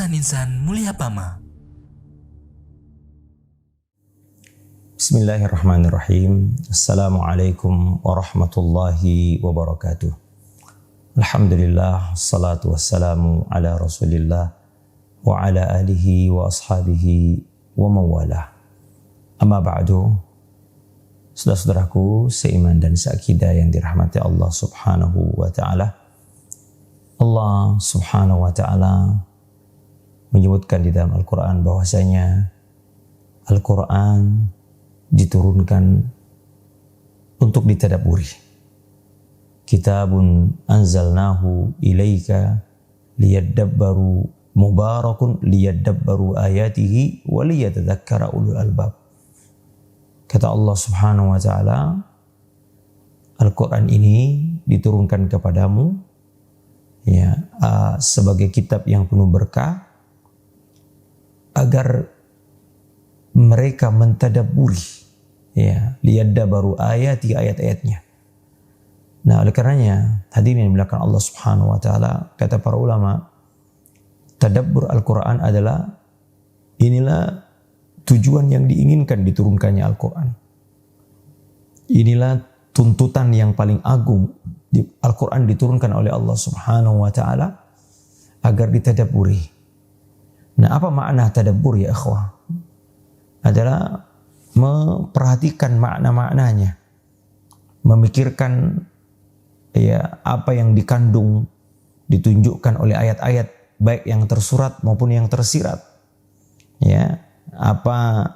Insan-insan mulia Pama. Bismillahirrahmanirrahim. Assalamualaikum warahmatullahi wabarakatuh. Alhamdulillah, salatu wassalamu ala rasulillah wa ala alihi wa ashabihi wa mawalah. Amma ba'du. Saudara-saudaraku seiman dan seakidah yang dirahmati Allah subhanahu wa ta'ala. Allah subhanahu wa ta'ala menyebutkan di dalam Al-Quran bahwasanya Al-Quran diturunkan untuk ditadabburi. Kitabun anzalnahu ilaika liyadabbaru mubarakun liyadabbaru ayatihi wa liyatadzakkara ulul albab. Kata Allah subhanahu wa ta'ala, Al-Quran ini diturunkan kepadamu sebagai kitab yang penuh berkah agar mereka mentadabburi, liyadabbaru ayati, ayat-ayatnya. Nah, oleh karenanya hadirin yang dimuliakan Allah subhanahu wa ta'ala, kata para ulama, tadabbur Al-Quran inilah tujuan yang diinginkan diturunkannya Al-Quran. Inilah tuntutan yang paling agung. Al-Quran diturunkan oleh Allah subhanahu wa ta'ala agar ditadabburi. Nah, apa makna tadabbur ya ikhwah? Adalah memperhatikan makna-maknanya. Memikirkan apa yang dikandung, ditunjukkan oleh ayat-ayat, baik yang tersurat maupun yang tersirat. Apa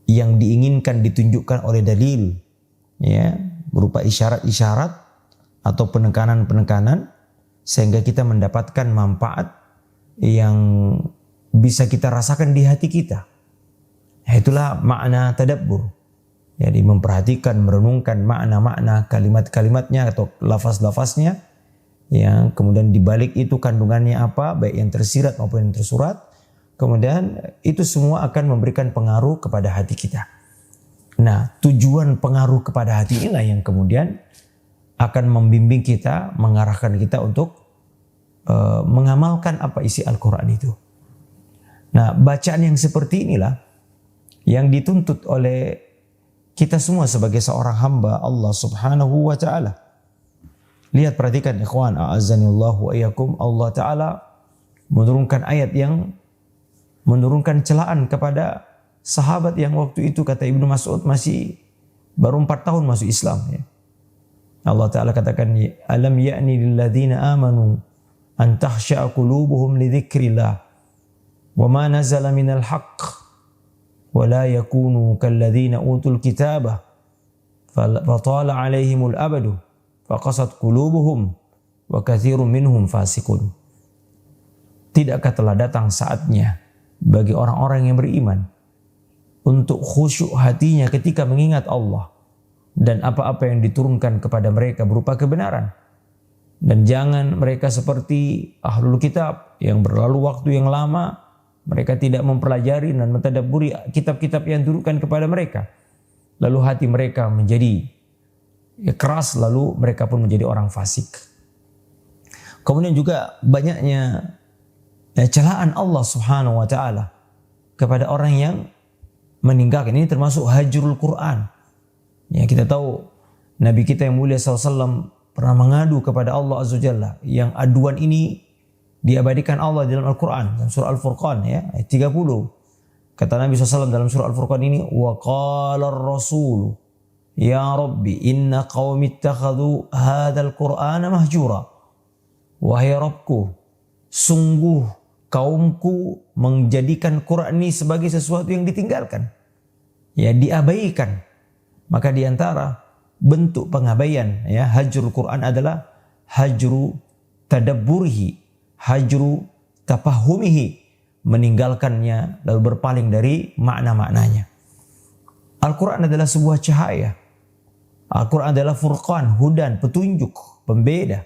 yang diinginkan ditunjukkan oleh dalil, berupa isyarat-isyarat atau penekanan-penekanan, sehingga kita mendapatkan manfaat yang bisa kita rasakan di hati kita. Itulah makna tadabbur. Jadi memperhatikan, merenungkan makna-makna kalimat-kalimatnya atau lafaz-lafaznya, yang kemudian dibalik itu kandungannya apa, baik yang tersirat maupun yang tersurat. Kemudian itu semua akan memberikan pengaruh kepada hati kita. Nah, tujuan pengaruh kepada hati inilah yang kemudian akan membimbing kita, mengarahkan kita untuk mengamalkan apa isi Al-Quran itu. Nah, bacaan yang seperti inilah yang dituntut oleh kita semua sebagai seorang hamba Allah subhanahu wa ta'ala. Lihat, perhatikan ikhwan, a'azzanillahu wa iyyakum, Allah ta'ala menurunkan ayat yang menurunkan celaan kepada sahabat yang waktu itu, kata Ibnu Mas'ud, masih baru 4 tahun masuk Islam. Allah ta'ala katakan, alam ya'ni lilladzina amanu an takhsha'a qulubuhum li dzikrillah wa ma nazala minal haqq wa la yakunu kalladzina utul kitabah fatala alaihimul abadu faqasat qulubuhum wa katsirun minhum fasiqun. Tidakkah telah datang saatnya bagi orang-orang yang beriman untuk khusyuk hatinya ketika mengingat Allah dan apa-apa yang diturunkan kepada mereka berupa kebenaran. Dan jangan mereka seperti ahlul kitab yang berlalu waktu yang lama, mereka tidak mempelajari dan mentadabburi kitab-kitab yang diturunkan kepada mereka. Lalu hati mereka menjadi keras, lalu mereka pun menjadi orang fasik. Kemudian juga banyaknya celaan Allah subhanahu wa ta'ala kepada orang yang meninggalkan. Ini termasuk hajrul Quran. Kita tahu Nabi kita yang mulia SAW pernah mengadu kepada Allah Azza wa Jalla, yang aduan ini diabadikan Allah dalam Al-Quran, dalam surah Al-Furqan ayat 30. Kata Nabi SAW dalam surah Al-Furqan ini, wa qala ar-rasul ya Rabbi inna qaumi ittakhadhu hadzal Qur'ana mahjura. Wahai Rabbku, sungguh kaumku menjadikan Quran ini sebagai sesuatu yang ditinggalkan, diabaikan. Maka di antara bentuk pengabaian hajrul Quran adalah hajru tadabburihi, hajru tafahumihi, meninggalkannya lalu berpaling dari makna-maknanya. Al-Quran adalah sebuah cahaya. Al-Quran adalah furqan, hudan, petunjuk, pembeda.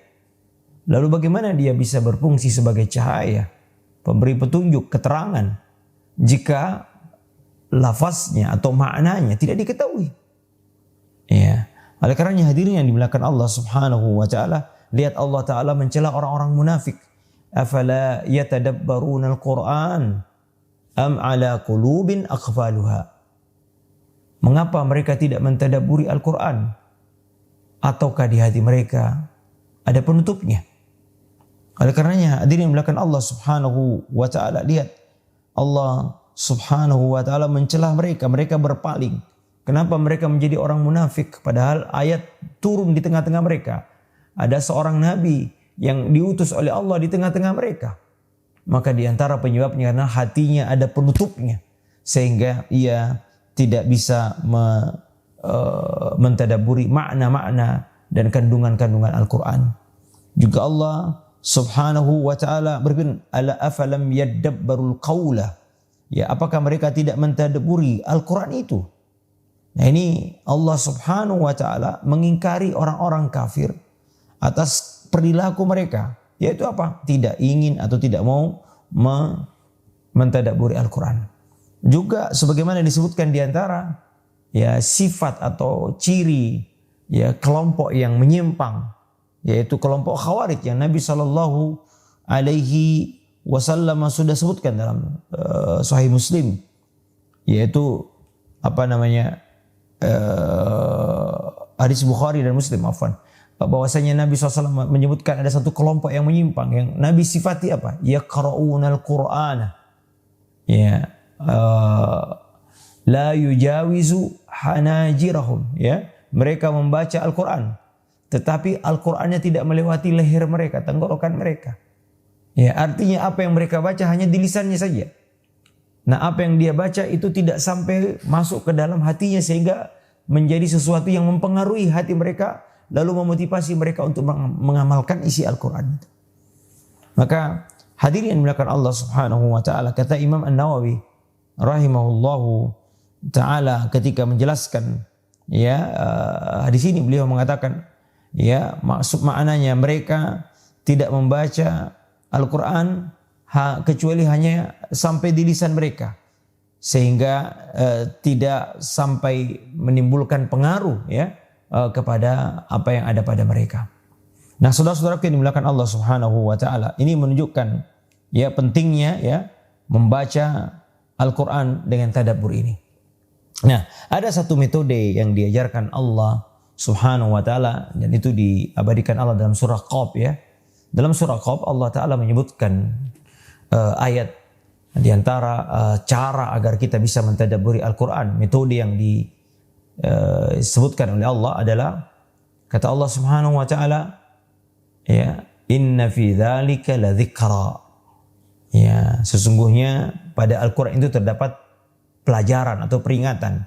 Lalu bagaimana dia bisa berfungsi sebagai cahaya, pemberi petunjuk, keterangan, jika lafaznya atau maknanya tidak diketahui? Oleh karenanya hadirin yang dimuliakan Allah subhanahu wa ta'ala, lihat Allah ta'ala mencela orang-orang munafik. afala yatadabbaruna al-Qur'an am ala qulubin aqfaluha. Mengapa mereka tidak mentadabburi Al-Quran? Ataukah di hati mereka ada penutupnya? Oleh karenanya hadirin belakang Allah subhanahu wa ta'ala, lihat Allah subhanahu wa ta'ala mencelah mereka. Mereka berpaling. Kenapa mereka menjadi orang munafik? Padahal ayat turun di tengah-tengah mereka. Ada seorang nabi yang diutus oleh Allah di tengah-tengah mereka. Maka di antara penyebabnya karena hatinya ada penutupnya. Sehingga ia tidak bisa mentadabburi makna-makna dan kandungan-kandungan Al-Quran. Juga Allah subhanahu wa ta'ala berfirman, ala afalam yaddabbarul qawla. Ya, apakah mereka tidak mentadabburi Al-Quran itu? Nah, ini Allah subhanahu wa ta'ala mengingkari orang-orang kafir atas perilaku mereka. Yaitu apa? Tidak ingin atau tidak mau mentadabburi Al-Quran. Juga sebagaimana disebutkan di antara ya sifat atau ciri ya kelompok yang menyimpang, yaitu kelompok Khawarij yang Nabi Shallallahu Alaihi Wasallam sudah sebutkan dalam Sahih Muslim, yaitu hadis Bukhari dan Muslim, bahwasanya Nabi SAW menyebutkan ada satu kelompok yang menyimpang yang Nabi sifati apa? Yaqra'unal Qur'ana, ya, la yujawizu hanajirahum, ya, mereka membaca Al-Quran tetapi Al-Qurannya tidak melewati leher mereka, tenggorokan mereka, ya, artinya apa yang mereka baca hanya di lisannya saja. Nah, apa yang dia baca itu tidak sampai masuk ke dalam hatinya sehingga menjadi sesuatu yang mempengaruhi hati mereka lalu memotivasi mereka untuk mengamalkan isi Al-Quran. Maka hadirin yang dimuliakan Allah subhanahu wa ta'ala, kata Imam An-Nawawi rahimahullahu ta'ala ketika menjelaskan ya di sini beliau mengatakan ya maksud maknanya mereka tidak membaca Al-Quran kecuali hanya sampai di lisan mereka sehingga tidak sampai menimbulkan pengaruh ya kepada apa yang ada pada mereka. Nah, saudara-saudara yang dimuliakan Allah subhanahu wa ta'ala, ini menunjukkan ya pentingnya ya membaca Al-Quran dengan tadabbur ini. Nah, ada satu metode yang diajarkan Allah subhanahu wa ta'ala dan itu diabadikan Allah dalam surah Qaf ya. Dalam surah Qaf Allah ta'ala menyebutkan ayat di antara cara agar kita bisa mentadabburi Al-Quran. Metode yang disebutkan oleh Allah adalah kata Allah subhanahu wa ta'ala ya, inna fi dzalika ladzikra. Ya, sesungguhnya pada Al-Quran itu terdapat pelajaran atau peringatan.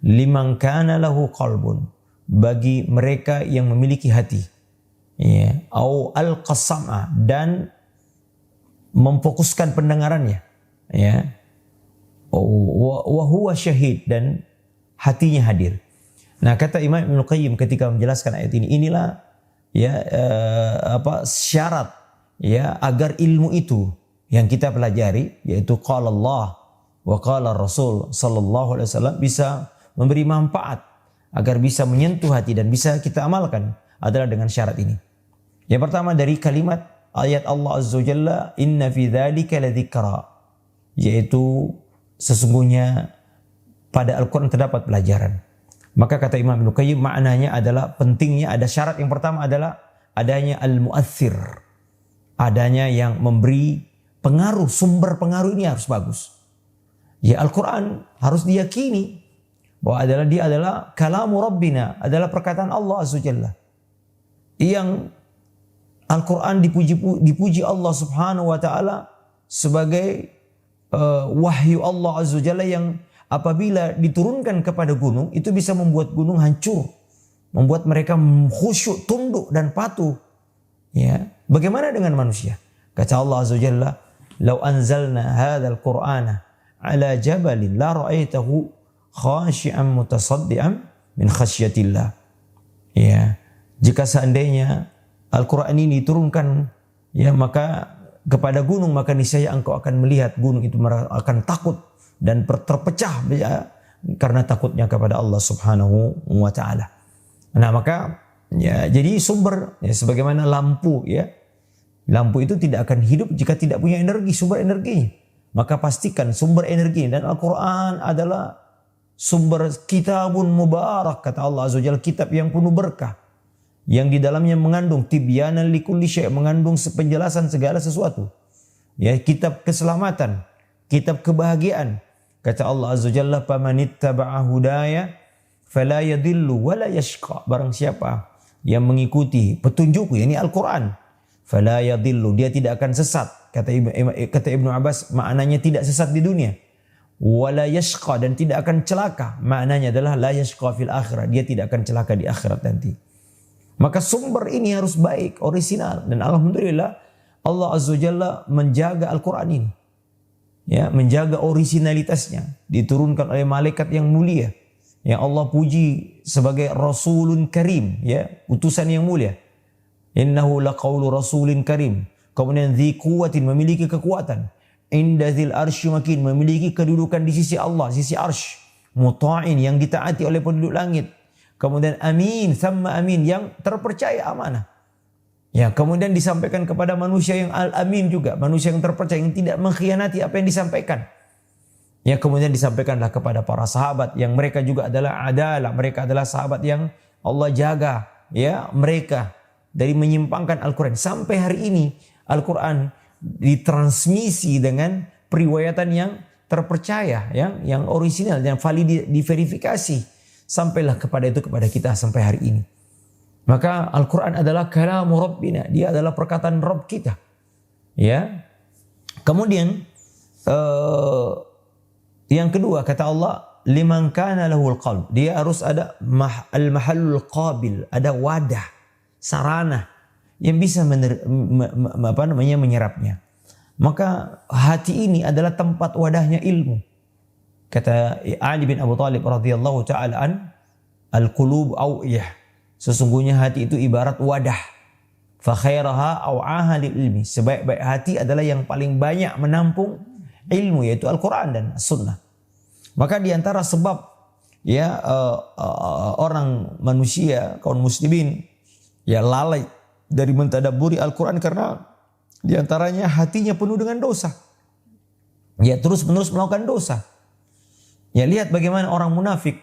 Liman kana lahu qalbun, bagi mereka yang memiliki hati. Ya, au al-qasam'a, dan memfokuskan pendengarannya. Ya. Wa huwa syahid, dan hatinya hadir. Nah, kata Imam Ibnu Qayyim ketika menjelaskan ayat ini, inilah ya syarat ya agar ilmu itu yang kita pelajari, yaitu qala Allah wa qala Rasul sallallahu alaihi wasallam, bisa memberi manfaat agar bisa menyentuh hati dan bisa kita amalkan, adalah dengan syarat ini. Yang pertama dari kalimat ayat Allah Azza wa Jalla, inna fi dzalika ladzikra, yaitu sesungguhnya pada Al-Quran terdapat pelajaran. Maka kata Imam Ibnu Qayyim, maknanya adalah pentingnya ada syarat. Yang pertama adalah adanya al-mu'athir, adanya yang memberi pengaruh, sumber pengaruh ini harus bagus. Ya, Al-Quran harus diyakini bahwa dia adalah kalamu Rabbina, adalah perkataan Allah Azza wa Jalla. Yang Al-Quran dipuji Allah subhanahu wa ta'ala sebagai wahyu Allah Azza wa Jalla yang apabila diturunkan kepada gunung itu bisa membuat gunung hancur, membuat mereka khusyuk, tunduk dan patuh. Ya, bagaimana dengan manusia? Kata Allah Azza wa Jalla, "Lau anzalna hadzal Qur'ana 'ala jabalin la ra'aitahu khashi'an mutasaddian min khasyatillah." Ya, jika seandainya Al-Quran ini diturunkan ya maka kepada gunung, maka niscaya engkau akan melihat gunung itu akan takut dan terpecah ya, karena takutnya kepada Allah subhanahu wa ta'ala. Nah, maka ya jadi sumber ya sebagaimana lampu ya Lampu itu tidak akan hidup jika tidak punya energi, sumber energinya. Maka pastikan sumber energi, dan Al-Quran adalah sumber kitabun mubarak, kata Allah Azza wa Jalla, kitab yang penuh berkah, yang di dalamnya mengandung tibyanan likulli syai', mengandung penjelasan segala sesuatu. Ya, kitab keselamatan, kitab kebahagiaan. Kata Allah Azza wa Jalla, "Famanittaba'a hudaya fala yadhillu wala yashqa." Barang siapa yang mengikuti petunjukku, yakni Al-Quran, fala yadhillu, dia tidak akan sesat. Kata Ibnu Abbas, maknanya tidak sesat di dunia. Wala yashqa, dan tidak akan celaka. Maknanya adalah la yashqa fil akhirah, dia tidak akan celaka di akhirat nanti. Maka sumber ini harus baik, orisinal, dan alhamdulillah Allah Azza wa Jalla menjaga Al-Quran ini. Ya, menjaga orisinalitasnya, diturunkan oleh malaikat yang mulia, yang Allah puji sebagai Rasulun Karim, ya, utusan yang mulia. Innahu laqaulu rasulin karim. Kemudian dzi quwwatin, memiliki kekuatan. Inda dzil arsy makin, memiliki kedudukan di sisi Allah, sisi arsy. Muta'in, yang ditaati oleh penduduk langit. Kemudian amin, thamma amin, yang terpercaya amanah. Ya, kemudian disampaikan kepada manusia yang al-amin juga, manusia yang terpercaya, yang tidak mengkhianati apa yang disampaikan. Ya, kemudian disampaikanlah kepada para sahabat yang mereka juga adalah adalah, mereka adalah sahabat yang Allah jaga, ya, mereka dari menyimpangkan Al-Quran. Sampai hari ini Al-Quran ditransmisi dengan periwayatan yang terpercaya, yang orisinal, yang valid, diverifikasi. Sampailah kepada kita sampai hari ini. Maka Al-Quran adalah kalamu Rabbina, dia adalah perkataan Rabb kita. Ya. Kemudian yang kedua, kata Allah, liman kana lahul qalb, dia harus ada al-mahallul qabil, ada wadah, sarana yang bisa menyerapnya. Maka hati ini adalah tempat wadahnya ilmu. Kata Ali bin Abu Thalib radhiyallahu ta'ala an, al-qulub aw'iyah, sesungguhnya hati itu ibarat wadah. Fa khairaha aw'aha lil ilmi, sebaik-baik hati adalah yang paling banyak menampung ilmu, yaitu Al-Quran dan Sunnah. Maka di antara sebab, ya, orang manusia, kaum muslimin, ya, lalai dari mentadabburi Al-Quran karena di antaranya hatinya penuh dengan dosa. Ya, terus-menerus melakukan dosa. Ya, lihat bagaimana orang munafik.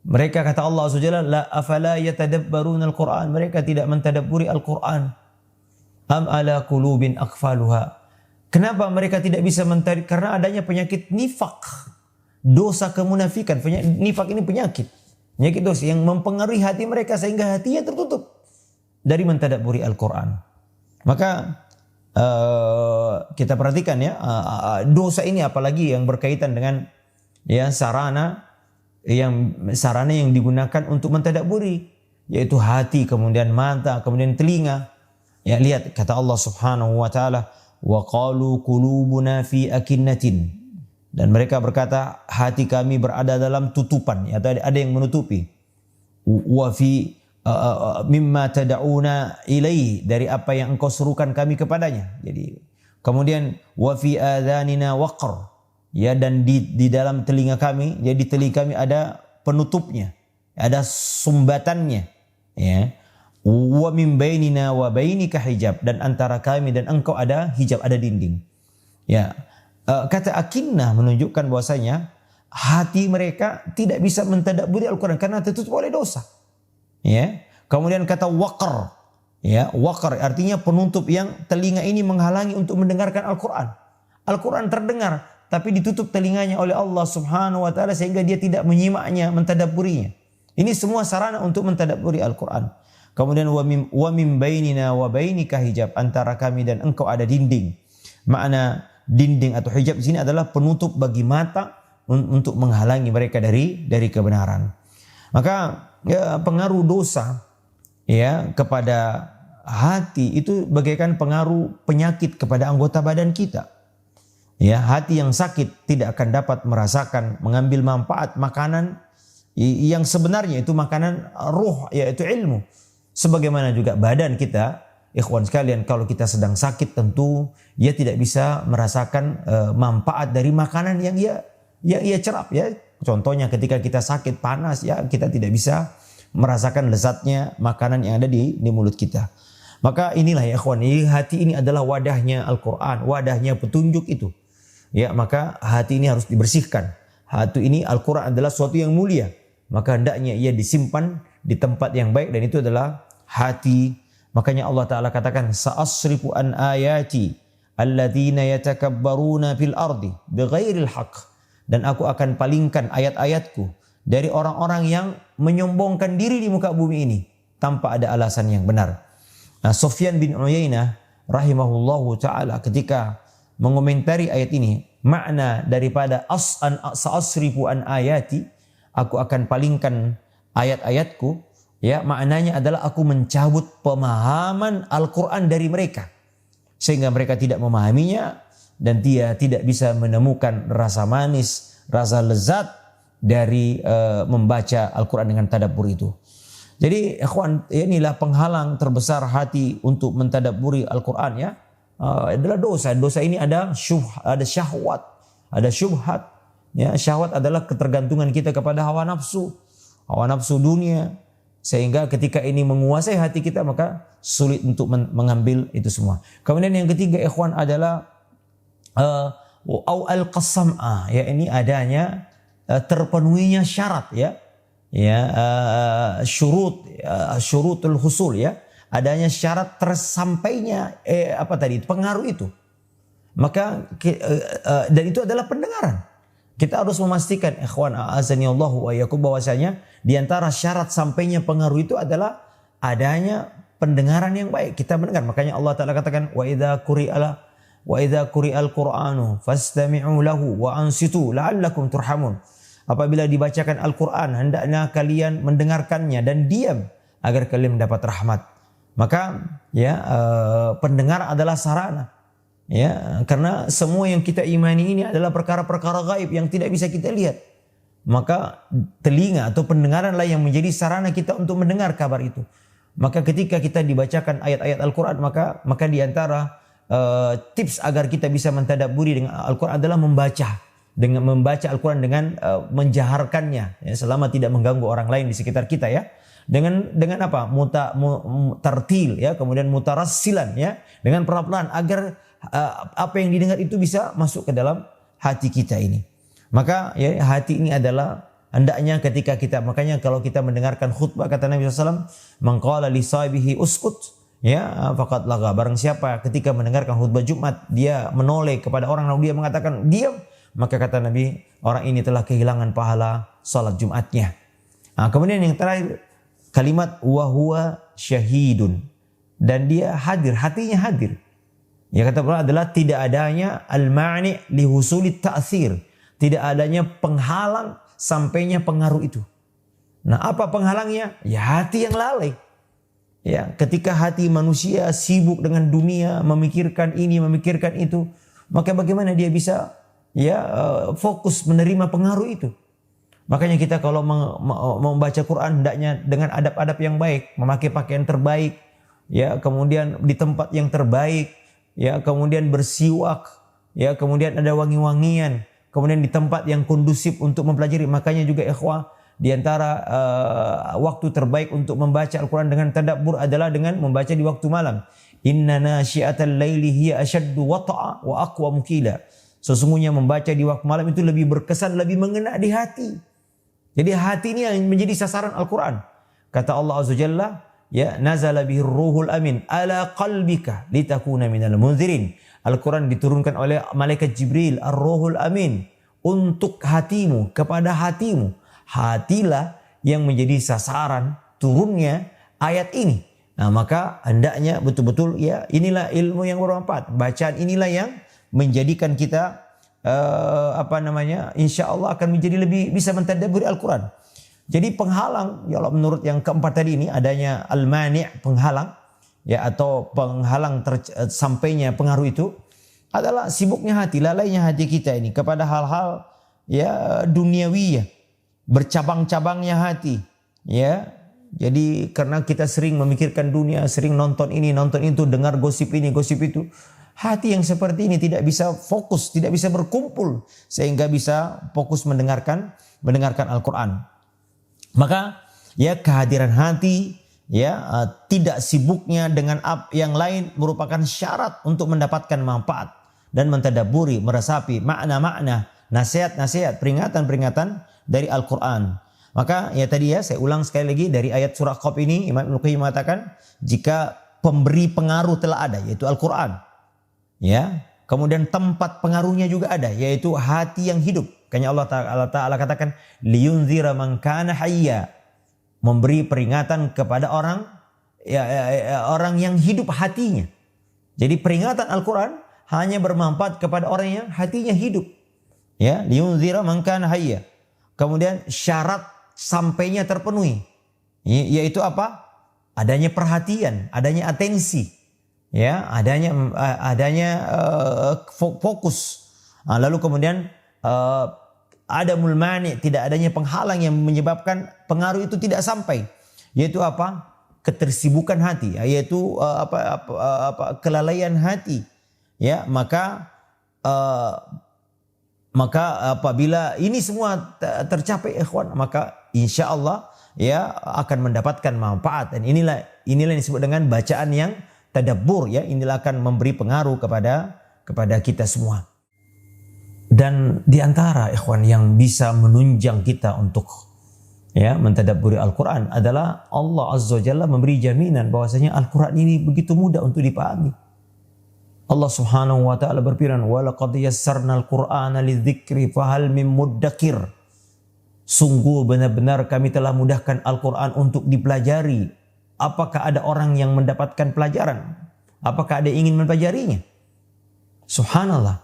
Mereka, kata Allah Azza wa Jalla, la afala yatadabbaruna al-Quran, mereka tidak mentadabburi Al-Quran. Am ala qulubin aqfaluha. Kenapa mereka tidak bisa mentadabburi? Karena adanya penyakit nifak. Dosa kemunafikan. Nifak ini penyakit dosa yang mempengaruhi hati mereka sehingga hatinya tertutup dari mentadabburi Al-Quran. Maka kita perhatikan, ya, dosa ini apalagi yang berkaitan dengan, ya, sarana yang digunakan untuk mentadabburi, yaitu hati, kemudian mata, kemudian telinga. Ya, lihat kata Allah Subhanahu wa taala, wa qalu qulubuna fi akinnatin, dan mereka berkata hati kami berada dalam tutupan, ya, ada yang menutupi. Wa fi mimma tad'una ilaihi, dari apa yang engkau serukan kami kepadanya. Jadi kemudian wa fi adhanina waqr, ya, dan di dalam telinga kami, jadi telinga kami ada penutupnya, ada sumbatannya, ya. Wa min bainina wa bainika hijab, dan antara kami dan engkau ada hijab, ada dinding. Ya, kata akinnah menunjukkan bahwasanya hati mereka tidak bisa mentadabburi Al-Quran karena tertutup oleh dosa. Ya, kemudian kata waqar, ya, waqar artinya penutup, yang telinga ini menghalangi untuk mendengarkan Al-Quran. Al-Quran terdengar, tapi ditutup telinganya oleh Allah Subhanahu wa taala sehingga dia tidak menyimaknya, mentadabburinya. Ini semua sarana untuk mentadabburi Al-Quran. Kemudian wa min bainina wa bainika hijab, antara kami dan engkau ada dinding. Makna dinding atau hijab di sini adalah penutup bagi mata untuk menghalangi mereka dari kebenaran. Maka, ya, pengaruh dosa, ya, kepada hati itu bagaikan pengaruh penyakit kepada anggota badan kita. Ya, hati yang sakit tidak akan dapat merasakan, mengambil manfaat makanan yang sebenarnya itu makanan ruh, yaitu ilmu. Sebagaimana juga badan kita, ikhwan sekalian, kalau kita sedang sakit tentu ia tidak bisa merasakan manfaat dari makanan yang ia cerap, ya. Contohnya ketika kita sakit panas, ya, kita tidak bisa merasakan lezatnya makanan yang ada di mulut kita. Maka inilah ya ikhwan, hati ini adalah wadahnya Al-Quran, wadahnya petunjuk itu. Ya, maka hati ini harus dibersihkan. Hati ini Al-Quran adalah sesuatu yang mulia. Maka hendaknya ia disimpan di tempat yang baik, dan itu adalah hati. Makanya Allah Ta'ala katakan, sa'asrifu an ayati alladzina yatakabbaruna fil ardi bighairil haqq. Dan aku akan palingkan ayat-ayatku dari orang-orang yang menyombongkan diri di muka bumi ini tanpa ada alasan yang benar. Nah, Sufyan bin Uyainah rahimahullahu ta'ala ketika mengomentari ayat ini, makna daripada sa'asrifu an ayati, aku akan palingkan ayat-ayatku, ya, maknanya adalah aku mencabut pemahaman Al-Quran dari mereka sehingga mereka tidak memahaminya dan dia tidak bisa menemukan rasa manis, rasa lezat dari membaca Al-Quran dengan tadabbur itu. Jadi ikhwan, inilah penghalang terbesar hati untuk mentadabburi Al-Quran, ya, adalah dosa. Dosa ini ada syahwat, ada syubhat. Ya, syahwat adalah ketergantungan kita kepada hawa nafsu dunia, sehingga ketika ini menguasai hati kita maka sulit untuk mengambil itu semua. Kemudian yang ketiga ikhwan adalah al-qasam'ah, ya, ini adanya terpenuhinya syarat, ya, syurutul husul, ya, adanya syarat tersampainya pengaruh itu. Maka dan itu adalah pendengaran. Kita harus memastikan ikhwan a'azanillahu wa iyyakum bahwasanya di antara syarat sampainya pengaruh itu adalah adanya pendengaran yang baik. Kita mendengar. Makanya Allah Ta'ala katakan wa idza quri'al Qur'anu fastami'u lahu wa ansitu la'allakum turhamun. Apabila dibacakan Al-Quran, hendaknya kalian mendengarkannya dan diam agar kalian mendapat rahmat. Maka ya, pendengar adalah sarana. Ya, karena semua yang kita imani ini adalah perkara-perkara gaib yang tidak bisa kita lihat. Maka telinga atau pendengaranlah yang menjadi sarana kita untuk mendengar kabar itu. Maka ketika kita dibacakan ayat-ayat Al-Quran, maka di antara tips agar kita bisa mentadabburi dengan Al-Quran adalah membaca Al-Quran dengan menjaharkannya, ya, selama tidak mengganggu orang lain di sekitar kita, ya. Dengan apa? Tartil, ya, kemudian mutarassilan, ya, dengan pelan-pelan agar apa yang didengar itu bisa masuk ke dalam hati kita ini. Maka ya, hati ini adalah hendaknya ketika kita, makanya kalau kita mendengarkan khutbah, kata Nabi SAW, man qala li sahibihi uskut, ya, faqad laga. Barang siapa ketika mendengarkan khutbah Jumat dia menoleh kepada orang lalu dia mengatakan diam, maka kata Nabi, orang ini telah kehilangan pahala salat Jumatnya. Nah, kemudian yang terakhir kalimat wa huwa syahidun, dan dia hadir, hatinya hadir. Ya, kata Allah adalah tidak adanya al-ma'ni li husulit ta'thir, tidak adanya penghalang sampainya pengaruh itu. Nah, apa penghalangnya? Ya, hati yang lalai. Ya, ketika hati manusia sibuk dengan dunia, memikirkan ini, memikirkan itu, maka bagaimana dia bisa fokus menerima pengaruh itu? Makanya kita kalau membaca Quran hendaknya dengan adab-adab yang baik, memakai pakaian terbaik, ya, kemudian di tempat yang terbaik, ya, kemudian bersiwak, ya, kemudian ada wangi-wangian, kemudian di tempat yang kondusif untuk mempelajari. Makanya juga ikhwah, di antara waktu terbaik untuk membaca Al-Quran dengan tadabbur adalah dengan membaca di waktu malam. Inna nasyi'atal laili hiya ashaddu wata'a wa aqwa mukila. Sesungguhnya membaca di waktu malam itu lebih berkesan, lebih mengena di hati. Jadi hati ini yang menjadi sasaran Al-Quran. Kata Allah Azza Jalla, ya, nazala bihir ruhul amin ala qalbika litakuna minal munzirin. Al-Quran diturunkan oleh malaikat Jibril, ar-ruhul amin, untuk hatimu, kepada hatimu. Hatilah yang menjadi sasaran turunnya ayat ini. Nah, maka hendaknya betul-betul, ya, inilah ilmu yang bermanfaat. Bacaan inilah yang menjadikan kita insya Allah akan menjadi lebih bisa mentadabburi Al-Quran. Jadi penghalang, ya Allah, menurut yang keempat tadi ini adanya al-mani', penghalang, ya, atau penghalang sampainya pengaruh itu adalah sibuknya hati, lalainya hati kita ini kepada hal-hal, ya, duniawi, ya, bercabang-cabangnya hati, ya. Jadi karena kita sering memikirkan dunia, sering nonton ini, nonton itu, dengar gosip ini, gosip itu, hati yang seperti ini tidak bisa fokus, tidak bisa berkumpul sehingga bisa fokus mendengarkan Al-Quran. Maka ya, kehadiran hati tidak sibuknya dengan yang lain merupakan syarat untuk mendapatkan manfaat dan mentadabburi, meresapi makna-makna, nasihat-nasihat, peringatan-peringatan dari Al-Quran. Maka tadi saya ulang sekali lagi dari ayat surah Qaf ini, Imam Ibnu Qayyim mengatakan jika pemberi pengaruh telah ada, yaitu Al-Quran, kemudian tempat pengaruhnya juga ada, yaitu hati yang hidup. Karena Allah Ta'ala katakan liyunzira man kana hayya, memberi peringatan kepada orang yang hidup hatinya. Jadi peringatan Al-Quran hanya bermanfaat kepada orang yang hatinya hidup. Liyunzira man kana hayya. Kemudian syarat sampainya terpenuhi, yaitu apa? Adanya perhatian, adanya atensi, adanya fokus. Lalu kemudian ada mulmani, tidak adanya penghalang yang menyebabkan pengaruh itu tidak sampai, yaitu apa? Ketersibukan hati, yaitu kelalaian hati. Maka apabila ini semua tercapai, ikhwan, maka insya Allah akan mendapatkan manfaat. Dan inilah yang disebut dengan bacaan yang tadabbur. Inilah akan memberi pengaruh kepada kita semua. Dan di antara ikhwan yang bisa menunjang kita untuk mentadabburi Al-Quran adalah Allah Azza wa Jalla memberi jaminan bahwasanya Al-Quran ini begitu mudah untuk dipahami. Allah Subhanahu wa taala berfirman, "Wa laqad yassarnal Qur'ana lidzikri fahal mim muddakir." Sungguh benar-benar kami telah mudahkan Al-Quran untuk dipelajari. Apakah ada orang yang mendapatkan pelajaran? Apakah ada yang ingin mempelajarinya? Subhanallah.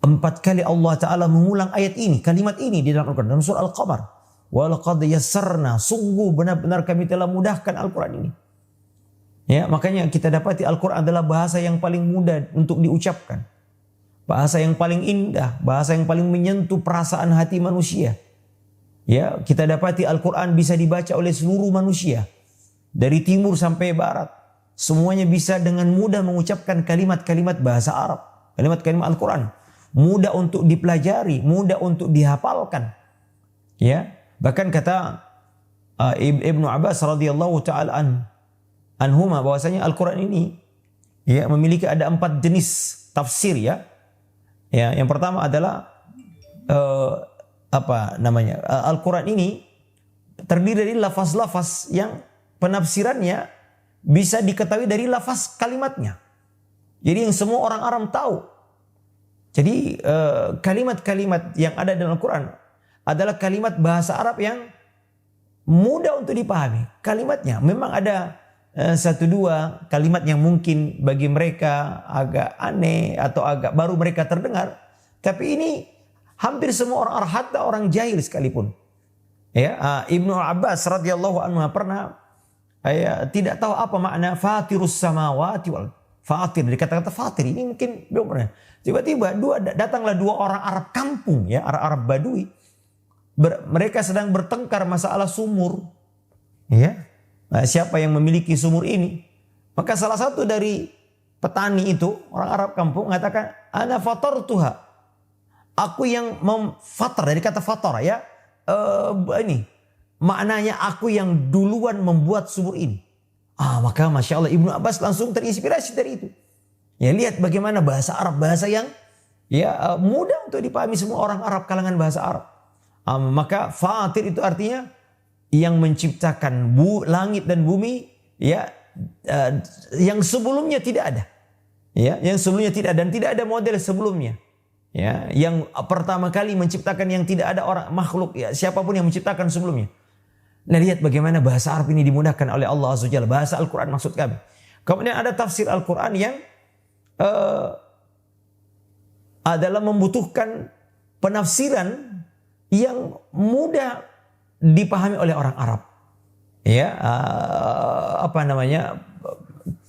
4 kali Allah Ta'ala mengulang ayat ini, kalimat ini di dalam Al-Quran. Dalam surah Al-Qamar. Wa laqad yassarna. Sungguh benar-benar kami telah mudahkan Al-Quran ini. Makanya kita dapati Al-Quran adalah bahasa yang paling mudah untuk diucapkan. Bahasa yang paling indah, bahasa yang paling menyentuh perasaan hati manusia. Kita dapati Al-Quran bisa dibaca oleh seluruh manusia. Dari timur sampai barat. Semuanya bisa dengan mudah mengucapkan kalimat-kalimat bahasa Arab. Kalimat-kalimat Al-Quran. Mudah untuk dipelajari, mudah untuk dihafalkan. Bahkan kata Ibnu Abbas radhiyallahu ta'ala anhuma bahwasanya Al-Quran ini memiliki ada 4 jenis tafsir. Yang pertama adalah Al-Quran ini terdiri dari lafaz-lafaz yang penafsirannya bisa diketahui dari lafaz kalimatnya. Jadi yang semua orang Arab tahu. Jadi kalimat-kalimat yang ada dalam Al-Quran adalah kalimat bahasa Arab yang mudah untuk dipahami. Kalimatnya memang ada 1-2 kalimat yang mungkin bagi mereka agak aneh atau agak baru mereka terdengar. Tapi ini hampir semua orang Arab, hatta orang jahil sekalipun. Ibnu Abbas radhiyallahu anhu pernah tidak tahu apa makna fatirus samawati wal fatir. Dari kata-kata fatir ini mungkin belum pernah. Tiba-tiba datanglah 2 orang Arab kampung, Arab Badui. Mereka sedang bertengkar masalah sumur. Siapa yang memiliki sumur ini? Maka salah satu dari petani itu, orang Arab kampung, mengatakan, "Ana fatartuha." Aku yang memfatar, dari kata fatar ini maknanya aku yang duluan membuat sumur ini. Maka Masya Allah Ibnu Abbas langsung terinspirasi dari itu. Lihat bagaimana bahasa Arab, bahasa yang mudah untuk dipahami semua orang Arab kalangan bahasa Arab. Maka fatir itu artinya yang menciptakan langit dan bumi yang sebelumnya tidak ada. Yang sebelumnya tidak ada dan tidak ada model sebelumnya. Yang pertama kali menciptakan yang tidak ada orang makhluk siapapun yang menciptakan sebelumnya. Nah, lihat bagaimana bahasa Arab ini dimudahkan oleh Allah Azza wa Jalla, bahasa Al-Quran maksud kami. Kemudian ada tafsir Al-Quran yang adalah membutuhkan penafsiran yang mudah dipahami oleh orang Arab.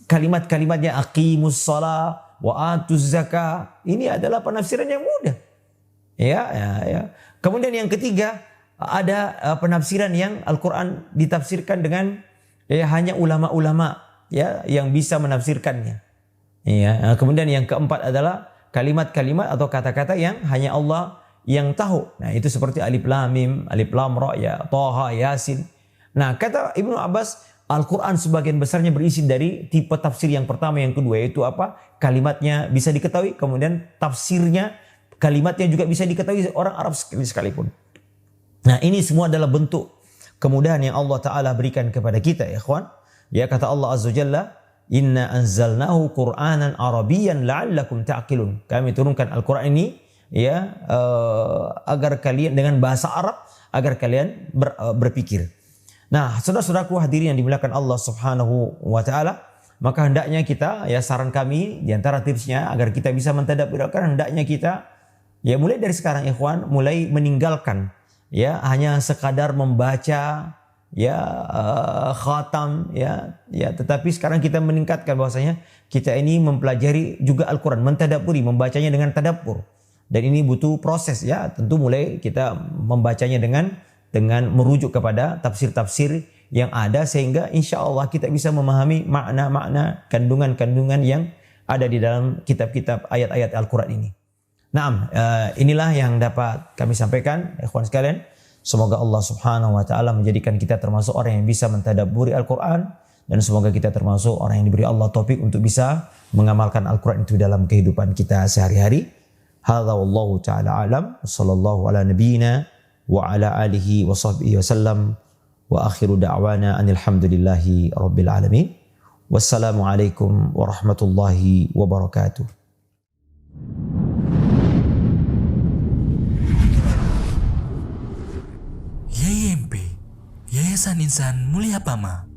Kalimat-kalimatnya aqimus shalah wa atuz zakah. Ini adalah penafsiran yang mudah. Kemudian yang ketiga ada penafsiran yang Al-Quran ditafsirkan dengan hanya ulama-ulama yang bisa menafsirkannya. Kemudian yang keempat adalah kalimat-kalimat atau kata-kata yang hanya Allah yang tahu. Nah, itu seperti alif lam mim, alif lam ra, Thaha, Yasin. Nah, kata Ibnu Abbas, Al-Quran sebagian besarnya berisi dari tipe tafsir yang pertama, yang kedua, yaitu apa? Kalimatnya bisa diketahui, kemudian tafsirnya, kalimatnya juga bisa diketahui orang Arab sekalipun. Nah, ini semua adalah bentuk kemudahan yang Allah Ta'ala berikan kepada kita, ya ikhwan. Ya, kata Allah Azza wa Jalla, inna anzalnahu Qur'anan Arabiyyan la'allakum ta'qilun. Kami turunkan Al-Quran ini ya agar kalian dengan bahasa Arab, agar kalian berpikir. Nah, saudara-saudaraku hadirin yang dimuliakan Allah Subhanahu wa taala, maka hendaknya kita, ya saran kami di antara tipsnya agar kita bisa mentadabbur Al-Quran, hendaknya kita ya mulai dari sekarang ikhwan, mulai meninggalkan ya hanya sekadar membaca ya khatam ya, tetapi sekarang kita meningkatkan bahwasanya kita ini mempelajari juga Al-Quran, mentadabburi, membacanya dengan tadabbur. Dan ini butuh proses ya, tentu mulai kita membacanya dengan merujuk kepada tafsir-tafsir yang ada, sehingga insya Allah kita bisa memahami makna-makna, kandungan-kandungan yang ada di dalam kitab-kitab ayat-ayat Al-Quran ini. Nah, inilah yang dapat kami sampaikan, ikhwan sekalian. Semoga Allah Subhanahu wa taala menjadikan kita termasuk orang yang bisa mentadabburi Al-Quran, dan semoga kita termasuk orang yang diberi Allah taufik untuk bisa mengamalkan Al-Quran itu dalam kehidupan kita sehari-hari. Hadza wallahu taala alam, sallallahu ala nabiyyina wa ala alihi wa sahbihi wasallam, wa akhiru da'wana anil hamdulillahi rabbil alamin. Wassalamu alaikum warahmatullahi wabarakatuh. YIMP, Yayasan Insan Mulia Pama.